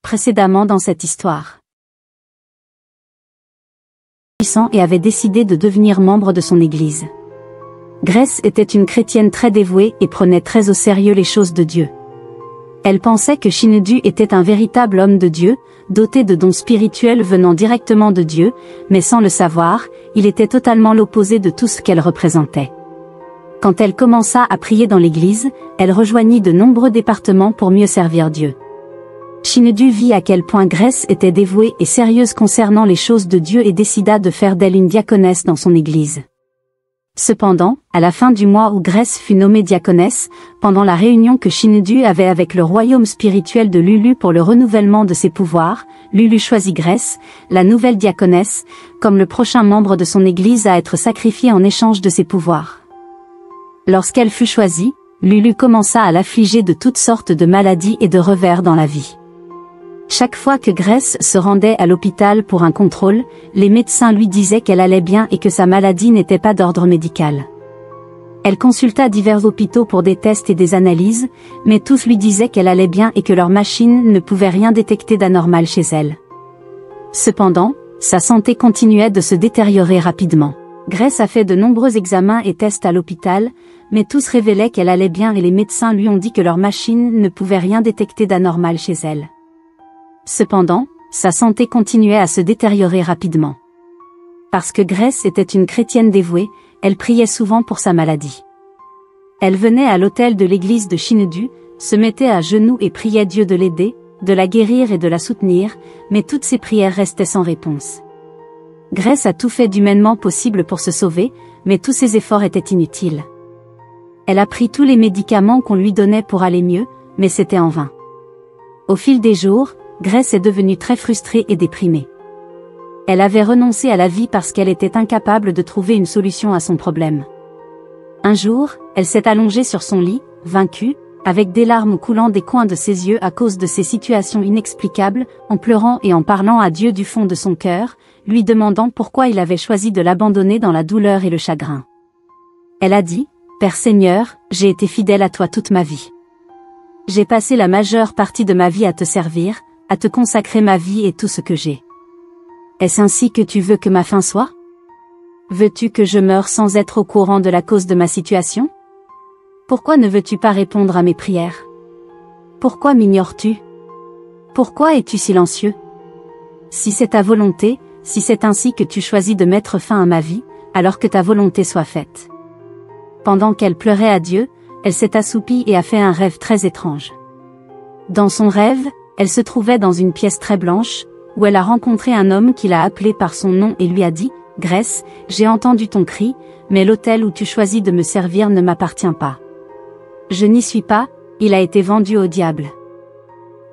Précédemment dans cette histoire, et avait décidé de devenir membre de son église. Grace était une chrétienne très dévouée et prenait très au sérieux les choses de Dieu. Elle pensait que Shinedu était un véritable homme de Dieu, doté de dons spirituels venant directement de Dieu, mais sans le savoir, il était totalement l'opposé de tout ce qu'elle représentait. Quand elle commença à prier dans l'église, elle rejoignit de nombreux départements pour mieux servir Dieu. Shinedu vit à quel point Grace était dévouée et sérieuse concernant les choses de Dieu et décida de faire d'elle une diaconesse dans son église. Cependant, à la fin du mois où Grace fut nommée diaconesse, pendant la réunion que Shinedu avait avec le royaume spirituel de Lulu pour le renouvellement de ses pouvoirs, Lulu choisit Grace, la nouvelle diaconesse, comme le prochain membre de son église à être sacrifié en échange de ses pouvoirs. Lorsqu'elle fut choisie, Lulu commença à l'affliger de toutes sortes de maladies et de revers dans la vie. Chaque fois que Grace se rendait à l'hôpital pour un contrôle, les médecins lui disaient qu'elle allait bien et que sa maladie n'était pas d'ordre médical. Elle consulta divers hôpitaux pour des tests et des analyses, mais tous lui disaient qu'elle allait bien et que leurs machines ne pouvaient rien détecter d'anormal chez elle. Cependant, sa santé continuait de se détériorer rapidement. Grace a fait de nombreux examens et tests à l'hôpital, mais tous révélaient qu'elle allait bien et les médecins lui ont dit que leurs machines ne pouvaient rien détecter d'anormal chez elle. Cependant, sa santé continuait à se détériorer rapidement. Parce que Grace était une chrétienne dévouée, elle priait souvent pour sa maladie. Elle venait à l'autel de l'église de Shinedu, se mettait à genoux et priait Dieu de l'aider, de la guérir et de la soutenir, mais toutes ses prières restaient sans réponse. Grace a tout fait d'humainement possible pour se sauver, mais tous ses efforts étaient inutiles. Elle a pris tous les médicaments qu'on lui donnait pour aller mieux, mais c'était en vain. Au fil des jours, Grace est devenue très frustrée et déprimée. Elle avait renoncé à la vie parce qu'elle était incapable de trouver une solution à son problème. Un jour, elle s'est allongée sur son lit, vaincue, avec des larmes coulant des coins de ses yeux à cause de ces situations inexplicables, en pleurant et en parlant à Dieu du fond de son cœur, lui demandant pourquoi il avait choisi de l'abandonner dans la douleur et le chagrin. Elle a dit, « Père Seigneur, j'ai été fidèle à toi toute ma vie. J'ai passé la majeure partie de ma vie à te servir, à te consacrer ma vie et tout ce que j'ai. Est-ce ainsi que tu veux que ma fin soit? Veux-tu que je meure sans être au courant de la cause de ma situation? Pourquoi ne veux-tu pas répondre à mes prières? Pourquoi m'ignores-tu? Pourquoi es-tu silencieux? Si c'est ta volonté, si c'est ainsi que tu choisis de mettre fin à ma vie, alors que ta volonté soit faite. » Pendant qu'elle pleurait à Dieu, elle s'est assoupie et a fait un rêve très étrange. Dans son rêve, elle se trouvait dans une pièce très blanche, où elle a rencontré un homme qui l'a appelée par son nom et lui a dit, « Grace, j'ai entendu ton cri, mais l'autel où tu choisis de me servir ne m'appartient pas. Je n'y suis pas, il a été vendu au diable.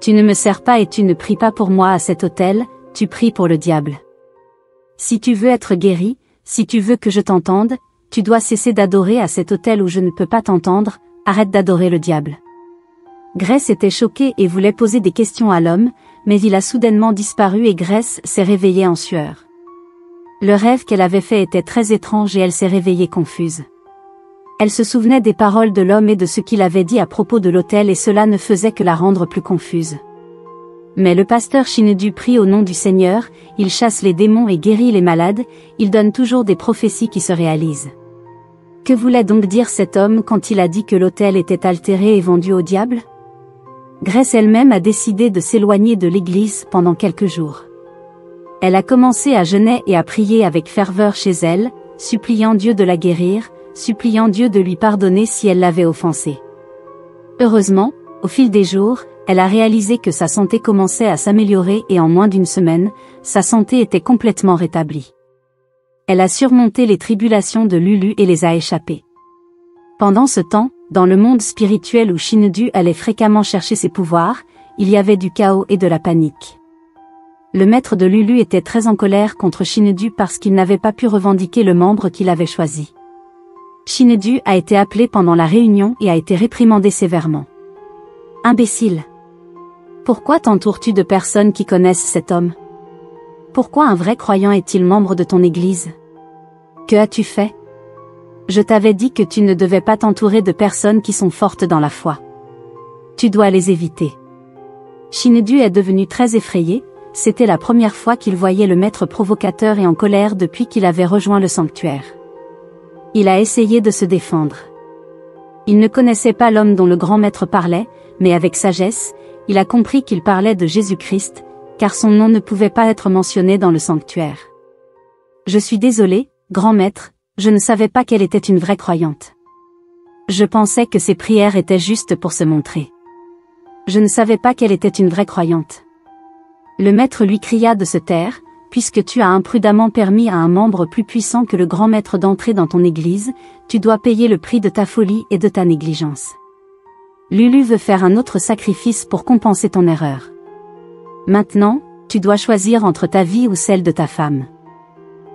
Tu ne me sers pas et tu ne pries pas pour moi à cet autel, tu pries pour le diable. Si tu veux être guéri, si tu veux que je t'entende, tu dois cesser d'adorer à cet autel où je ne peux pas t'entendre, arrête d'adorer le diable. » Grace était choquée et voulait poser des questions à l'homme, mais il a soudainement disparu et Grace s'est réveillée en sueur. Le rêve qu'elle avait fait était très étrange et elle s'est réveillée confuse. Elle se souvenait des paroles de l'homme et de ce qu'il avait dit à propos de l'autel et cela ne faisait que la rendre plus confuse. Mais le pasteur Shinedu prie au nom du Seigneur, il chasse les démons et guérit les malades, il donne toujours des prophéties qui se réalisent. Que voulait donc dire cet homme quand il a dit que l'autel était altéré et vendu au diable? Grace elle-même a décidé de s'éloigner de l'église pendant quelques jours. Elle a commencé à jeûner et à prier avec ferveur chez elle, suppliant Dieu de la guérir, suppliant Dieu de lui pardonner si elle l'avait offensé. Heureusement, au fil des jours, elle a réalisé que sa santé commençait à s'améliorer et en moins d'une semaine, sa santé était complètement rétablie. Elle a surmonté les tribulations de Lulu et les a échappées. Pendant ce temps, dans le monde spirituel où Shinedu allait fréquemment chercher ses pouvoirs, il y avait du chaos et de la panique. Le maître de Lulu était très en colère contre Shinedu parce qu'il n'avait pas pu revendiquer le membre qu'il avait choisi. Shinedu a été appelé pendant la réunion et a été réprimandé sévèrement. « Imbécile! Pourquoi t'entoures-tu de personnes qui connaissent cet homme? Pourquoi un vrai croyant est-il membre de ton église? Que as-tu fait? Je t'avais dit que tu ne devais pas t'entourer de personnes qui sont fortes dans la foi. Tu dois les éviter. Shinedu est devenu très effrayé, c'était la première fois qu'il voyait le maître provocateur et en colère depuis qu'il avait rejoint le sanctuaire. Il a essayé de se défendre. Il ne connaissait pas l'homme dont le grand maître parlait, mais avec sagesse, il a compris qu'il parlait de Jésus-Christ, car son nom ne pouvait pas être mentionné dans le sanctuaire. Je suis désolé, grand maître, je ne savais pas qu'elle était une vraie croyante. Je pensais que ses prières étaient justes pour se montrer. Je ne savais pas qu'elle était une vraie croyante. Le maître lui cria de se taire, puisque tu as imprudemment permis à un membre plus puissant que le grand maître d'entrer dans ton église, tu dois payer le prix de ta folie et de ta négligence. Lulu veut faire un autre sacrifice pour compenser ton erreur. Maintenant, tu dois choisir entre ta vie ou celle de ta femme.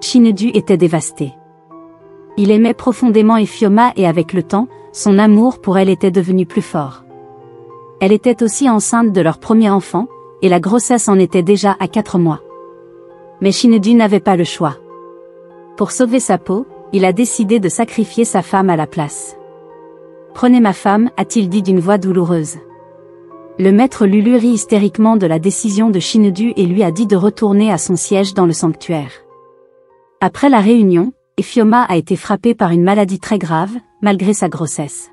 Shinedu était dévasté. Il aimait profondément Ephioma et avec le temps, son amour pour elle était devenu plus fort. Elle était aussi enceinte de leur premier enfant, et la grossesse en était déjà à 4 mois. Mais Shinedu n'avait pas le choix. Pour sauver sa peau, il a décidé de sacrifier sa femme à la place. « Prenez ma femme », a-t-il dit d'une voix douloureuse. Le maître Lulu rit hystériquement de la décision de Shinedu et lui a dit de retourner à son siège dans le sanctuaire. Après la réunion, Ephioma a été frappée par une maladie très grave, malgré sa grossesse.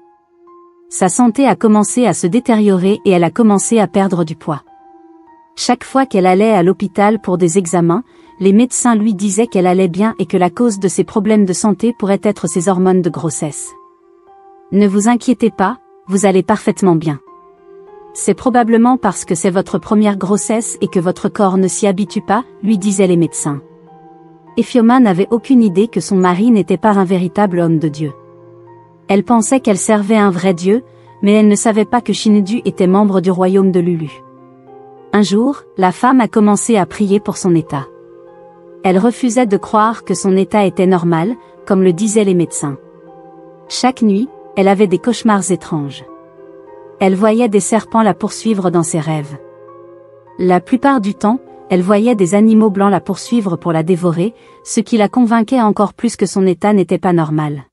Sa santé a commencé à se détériorer et elle a commencé à perdre du poids. Chaque fois qu'elle allait à l'hôpital pour des examens, les médecins lui disaient qu'elle allait bien et que la cause de ses problèmes de santé pourrait être ses hormones de grossesse. « Ne vous inquiétez pas, vous allez parfaitement bien. C'est probablement parce que c'est votre première grossesse et que votre corps ne s'y habitue pas, lui disaient les médecins. Ephioma n'avait aucune idée que son mari n'était pas un véritable homme de Dieu. Elle pensait qu'elle servait un vrai Dieu, mais elle ne savait pas que Shinedu était membre du royaume de Lulu. Un jour, la femme a commencé à prier pour son état. Elle refusait de croire que son état était normal, comme le disaient les médecins. Chaque nuit, elle avait des cauchemars étranges. Elle voyait des serpents la poursuivre dans ses rêves. La plupart du temps, elle voyait des animaux blancs la poursuivre pour la dévorer, ce qui la convainquait encore plus que son état n'était pas normal.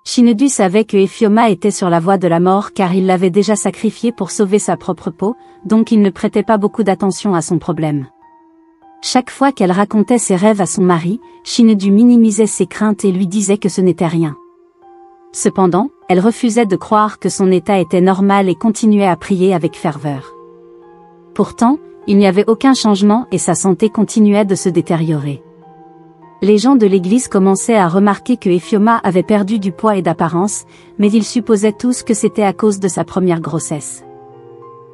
Shinedu savait que Ephioma était sur la voie de la mort car il l'avait déjà sacrifiée pour sauver sa propre peau, donc il ne prêtait pas beaucoup d'attention à son problème. Chaque fois qu'elle racontait ses rêves à son mari, Shinedu minimisait ses craintes et lui disait que ce n'était rien. Cependant, elle refusait de croire que son état était normal et continuait à prier avec ferveur. Pourtant, il n'y avait aucun changement et sa santé continuait de se détériorer. Les gens de l'église commençaient à remarquer que Ephioma avait perdu du poids et d'apparence, mais ils supposaient tous que c'était à cause de sa première grossesse.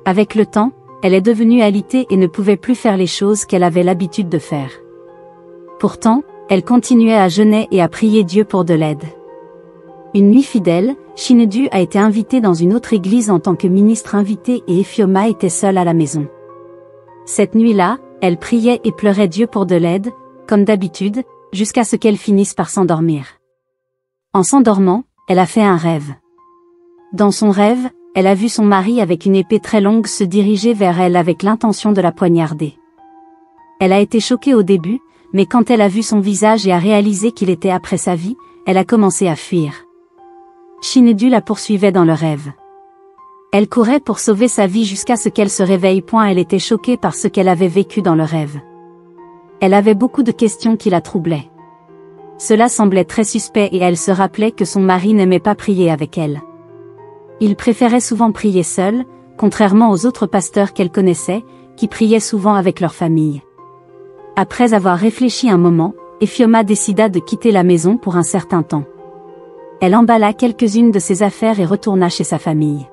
Avec le temps, elle est devenue alitée et ne pouvait plus faire les choses qu'elle avait l'habitude de faire. Pourtant, elle continuait à jeûner et à prier Dieu pour de l'aide. Une nuit fidèle, Shinedu a été invitée dans une autre église en tant que ministre invité et Ephioma était seule à la maison. Cette nuit-là, elle priait et pleurait Dieu pour de l'aide, comme d'habitude, jusqu'à ce qu'elle finisse par s'endormir. En s'endormant, elle a fait un rêve. Dans son rêve, elle a vu son mari avec une épée très longue se diriger vers elle avec l'intention de la poignarder. Elle a été choquée au début, mais quand elle a vu son visage et a réalisé qu'il était après sa vie, elle a commencé à fuir. Shinedu la poursuivait dans le rêve. Elle courait pour sauver sa vie jusqu'à ce qu'elle se réveille. Elle était choquée par ce qu'elle avait vécu dans le rêve. Elle avait beaucoup de questions qui la troublaient. Cela semblait très suspect et elle se rappelait que son mari n'aimait pas prier avec elle. Il préférait souvent prier seul, contrairement aux autres pasteurs qu'elle connaissait, qui priaient souvent avec leur famille. Après avoir réfléchi un moment, Ephioma décida de quitter la maison pour un certain temps. Elle emballa quelques-unes de ses affaires et retourna chez sa famille.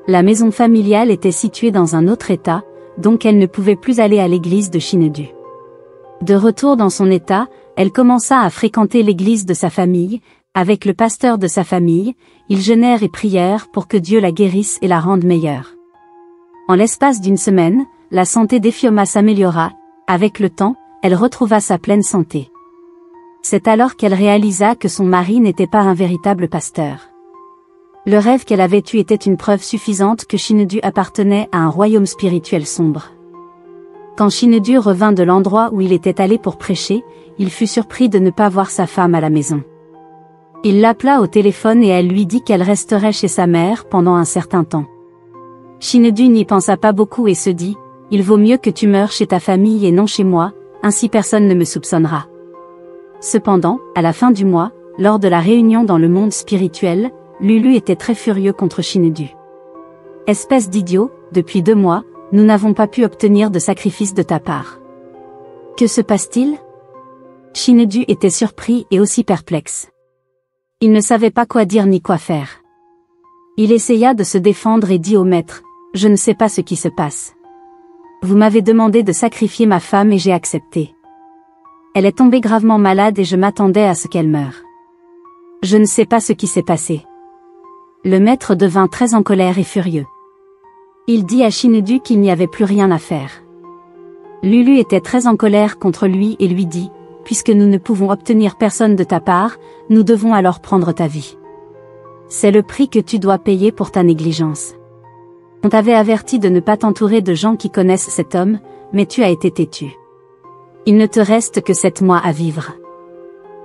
La maison familiale était située dans un autre état, donc elle ne pouvait plus aller à l'église de Shinedu. De retour dans son état, elle commença à fréquenter l'église de sa famille, avec le pasteur de sa famille, ils jeûnèrent et prièrent pour que Dieu la guérisse et la rende meilleure. En l'espace d'une semaine, la santé d'Ephioma s'améliora, avec le temps, elle retrouva sa pleine santé. C'est alors qu'elle réalisa que son mari n'était pas un véritable pasteur. Le rêve qu'elle avait eu était une preuve suffisante que Shinedu appartenait à un royaume spirituel sombre. Quand Shinedu revint de l'endroit où il était allé pour prêcher, il fut surpris de ne pas voir sa femme à la maison. Il l'appela au téléphone et elle lui dit qu'elle resterait chez sa mère pendant un certain temps. Shinedu n'y pensa pas beaucoup et se dit, il vaut mieux que tu meures chez ta famille et non chez moi, ainsi personne ne me soupçonnera. Cependant, à la fin du mois, lors de la réunion dans le monde spirituel, Lulu était très furieux contre Shinedu. Espèce d'idiot, depuis 2 mois, nous n'avons pas pu obtenir de sacrifice de ta part. Que se passe-t-il? Shinedu était surpris et aussi perplexe. Il ne savait pas quoi dire ni quoi faire. Il essaya de se défendre et dit au maître, « Je ne sais pas ce qui se passe. Vous m'avez demandé de sacrifier ma femme et j'ai accepté. Elle est tombée gravement malade et je m'attendais à ce qu'elle meure. Je ne sais pas ce qui s'est passé. » Le maître devint très en colère et furieux. Il dit à Shinedu qu'il n'y avait plus rien à faire. Lulu était très en colère contre lui et lui dit, « Puisque nous ne pouvons obtenir personne de ta part, nous devons alors prendre ta vie. C'est le prix que tu dois payer pour ta négligence. On t'avait averti de ne pas t'entourer de gens qui connaissent cet homme, mais tu as été têtu. Il ne te reste que 7 mois à vivre. »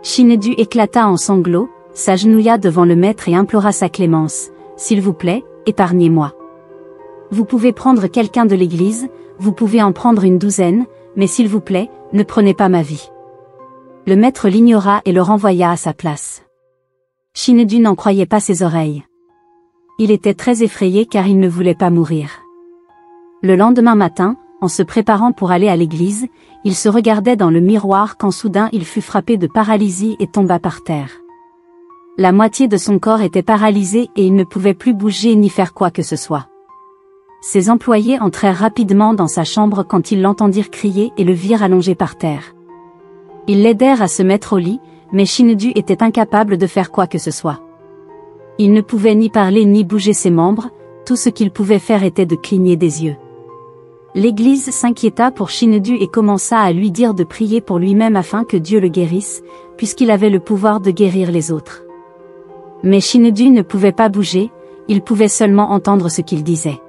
Shinedu éclata en sanglots, s'agenouilla devant le maître et implora sa clémence, « S'il vous plaît, épargnez-moi. Vous pouvez prendre quelqu'un de l'église, vous pouvez en prendre une 12aine, mais s'il vous plaît, ne prenez pas ma vie. » Le maître l'ignora et le renvoya à sa place. Shinedu n'en croyait pas ses oreilles. Il était très effrayé car il ne voulait pas mourir. Le lendemain matin, en se préparant pour aller à l'église, il se regardait dans le miroir quand soudain il fut frappé de paralysie et tomba par terre. La moitié de son corps était paralysée et il ne pouvait plus bouger ni faire quoi que ce soit. Ses employés entrèrent rapidement dans sa chambre quand ils l'entendirent crier et le virent allongé par terre. Ils l'aidèrent à se mettre au lit, mais Shinedu était incapable de faire quoi que ce soit. Il ne pouvait ni parler ni bouger ses membres, tout ce qu'il pouvait faire était de cligner des yeux. L'église s'inquiéta pour Shinedu et commença à lui dire de prier pour lui-même afin que Dieu le guérisse, puisqu'il avait le pouvoir de guérir les autres. Mais Shinedu ne pouvait pas bouger, il pouvait seulement entendre ce qu'il disait.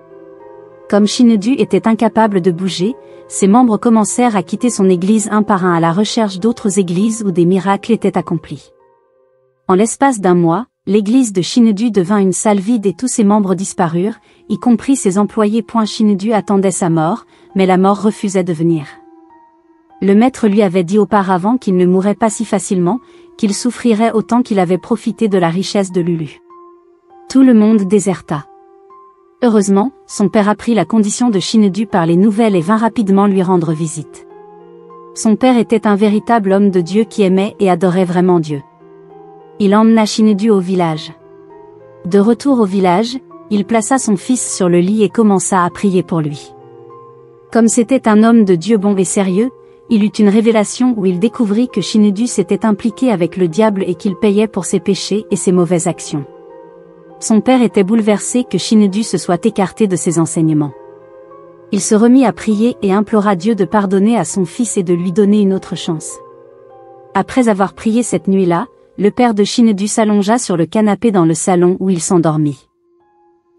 Comme Shinedu était incapable de bouger, ses membres commencèrent à quitter son église un par un à la recherche d'autres églises où des miracles étaient accomplis. En l'espace d'1 mois, l'église de Shinedu devint une salle vide et tous ses membres disparurent, y compris ses employés. Shinedu attendait sa mort, mais la mort refusait de venir. Le maître lui avait dit auparavant qu'il ne mourrait pas si facilement, qu'il souffrirait autant qu'il avait profité de la richesse de Lulu. Tout le monde déserta. Heureusement, son père apprit la condition de Shinedu par les nouvelles et vint rapidement lui rendre visite. Son père était un véritable homme de Dieu qui aimait et adorait vraiment Dieu. Il emmena Shinedu au village. De retour au village, il plaça son fils sur le lit et commença à prier pour lui. Comme c'était un homme de Dieu bon et sérieux, il eut une révélation où il découvrit que Shinedu s'était impliqué avec le diable et qu'il payait pour ses péchés et ses mauvaises actions. Son père était bouleversé que Shinedu se soit écarté de ses enseignements. Il se remit à prier et implora Dieu de pardonner à son fils et de lui donner une autre chance. Après avoir prié cette nuit-là, le père de Shinedu s'allongea sur le canapé dans le salon où il s'endormit.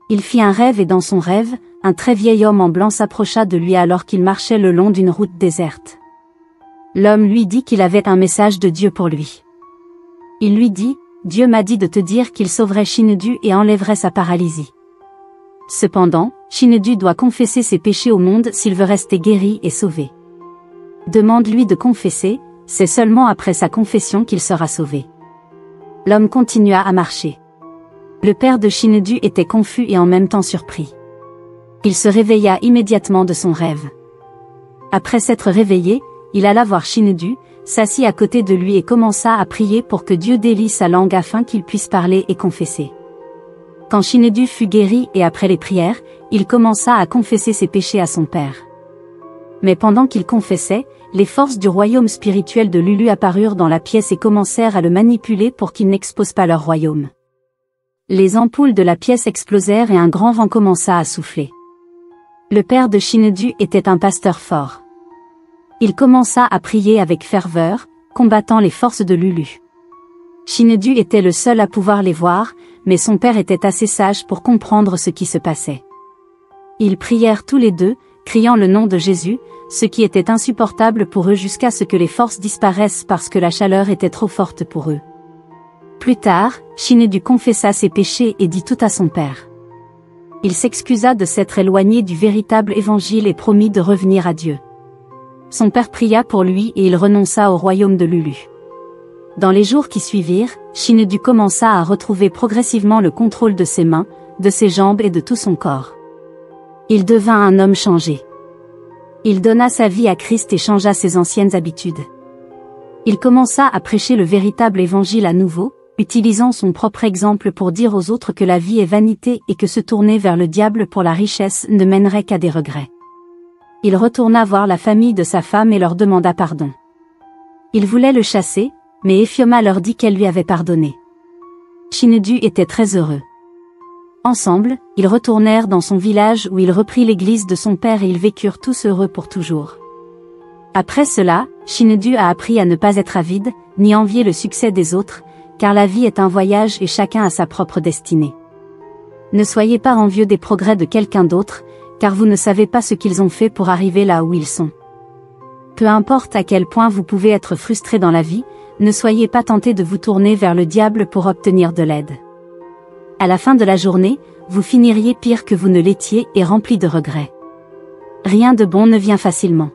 Il fit un rêve et dans son rêve, un très vieil homme en blanc s'approcha de lui alors qu'il marchait le long d'une route déserte. L'homme lui dit qu'il avait un message de Dieu pour lui. Il lui dit, « Dieu m'a dit de te dire qu'il sauverait Shinedu et enlèverait sa paralysie. Cependant, Shinedu doit confesser ses péchés au monde s'il veut rester guéri et sauvé. Demande-lui de confesser, c'est seulement après sa confession qu'il sera sauvé. » L'homme continua à marcher. Le père de Shinedu était confus et en même temps surpris. Il se réveilla immédiatement de son rêve. Après s'être réveillé, il alla voir Shinedu, s'assit à côté de lui et commença à prier pour que Dieu délie sa langue afin qu'il puisse parler et confesser. Quand Shinedu fut guéri et après les prières, il commença à confesser ses péchés à son père. Mais pendant qu'il confessait, les forces du royaume spirituel de Lulu apparurent dans la pièce et commencèrent à le manipuler pour qu'il n'expose pas leur royaume. Les ampoules de la pièce explosèrent et un grand vent commença à souffler. Le père de Shinedu était un pasteur fort. Il commença à prier avec ferveur, combattant les forces de Lulu. Shinedu était le seul à pouvoir les voir, mais son père était assez sage pour comprendre ce qui se passait. Ils prièrent tous les deux, criant le nom de Jésus, ce qui était insupportable pour eux jusqu'à ce que les forces disparaissent parce que la chaleur était trop forte pour eux. Plus tard, Shinedu confessa ses péchés et dit tout à son père. Il s'excusa de s'être éloigné du véritable évangile et promit de revenir à Dieu. Son père pria pour lui et il renonça au royaume de Lulu. Dans les jours qui suivirent, Shinedu commença à retrouver progressivement le contrôle de ses mains, de ses jambes et de tout son corps. Il devint un homme changé. Il donna sa vie à Christ et changea ses anciennes habitudes. Il commença à prêcher le véritable évangile à nouveau, utilisant son propre exemple pour dire aux autres que la vie est vanité et que se tourner vers le diable pour la richesse ne mènerait qu'à des regrets. Il retourna voir la famille de sa femme et leur demanda pardon. Ils voulaient le chasser, mais Ephioma leur dit qu'elle lui avait pardonné. Shinedu était très heureux. Ensemble, ils retournèrent dans son village où il reprit l'église de son père et ils vécurent tous heureux pour toujours. Après cela, Shinedu a appris à ne pas être avide, ni envier le succès des autres, car la vie est un voyage et chacun a sa propre destinée. Ne soyez pas envieux des progrès de quelqu'un d'autre, car vous ne savez pas ce qu'ils ont fait pour arriver là où ils sont. Peu importe à quel point vous pouvez être frustré dans la vie, ne soyez pas tenté de vous tourner vers le diable pour obtenir de l'aide. À la fin de la journée, vous finiriez pire que vous ne l'étiez et rempli de regrets. Rien de bon ne vient facilement.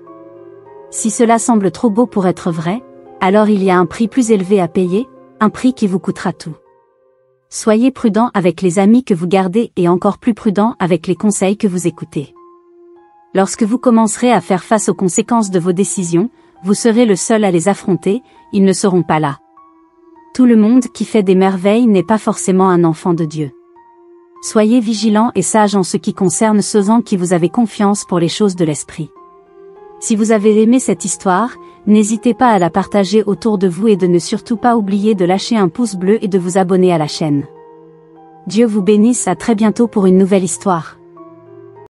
Si cela semble trop beau pour être vrai, alors il y a un prix plus élevé à payer, un prix qui vous coûtera tout. Soyez prudent avec les amis que vous gardez et encore plus prudent avec les conseils que vous écoutez. Lorsque vous commencerez à faire face aux conséquences de vos décisions, vous serez le seul à les affronter, ils ne seront pas là. Tout le monde qui fait des merveilles n'est pas forcément un enfant de Dieu. Soyez vigilants et sages en ce qui concerne ceux en qui vous avez confiance pour les choses de l'esprit. Si vous avez aimé cette histoire, n'hésitez pas à la partager autour de vous et de ne surtout pas oublier de lâcher un pouce bleu et de vous abonner à la chaîne. Dieu vous bénisse, à très bientôt pour une nouvelle histoire.